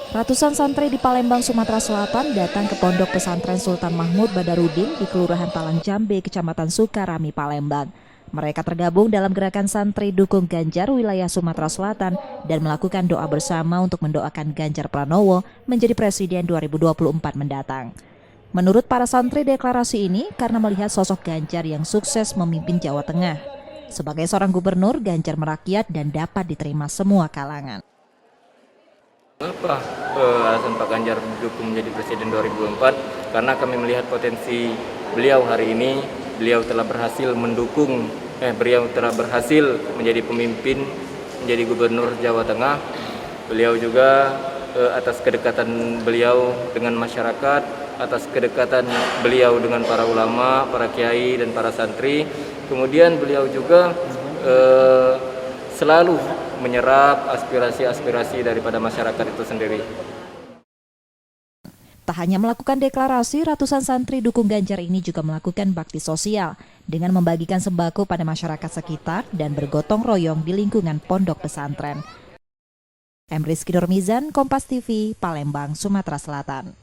Ratusan santri di Palembang, Sumatera Selatan datang ke Pondok Pesantren Sultan Mahmud Badarudin di Kelurahan Talang Jambe, Kecamatan Sukarami, Palembang. Mereka tergabung dalam gerakan santri dukung Ganjar wilayah Sumatera Selatan dan melakukan doa bersama untuk mendoakan Ganjar Pranowo menjadi Presiden 2024 mendatang. Menurut para santri, deklarasi ini karena melihat sosok Ganjar yang sukses memimpin Jawa Tengah. Sebagai seorang gubernur, Ganjar merakyat dan dapat diterima semua kalangan. Kenapa alasan Pak Ganjar dukung menjadi Presiden 2024? Karena kami melihat potensi beliau hari ini. Beliau telah berhasil menjadi pemimpin, menjadi Gubernur Jawa Tengah. Beliau juga atas kedekatan beliau dengan masyarakat, atas kedekatan beliau dengan para ulama, para kiai dan para santri. Kemudian beliau juga selalu menyerap aspirasi-aspirasi daripada masyarakat itu sendiri. Tak hanya melakukan deklarasi, ratusan santri dukung Ganjar ini juga melakukan bakti sosial dengan membagikan sembako pada masyarakat sekitar dan bergotong royong di lingkungan pondok pesantren. Rizky Nurmizan, Kompas TV, Palembang, Sumatera Selatan.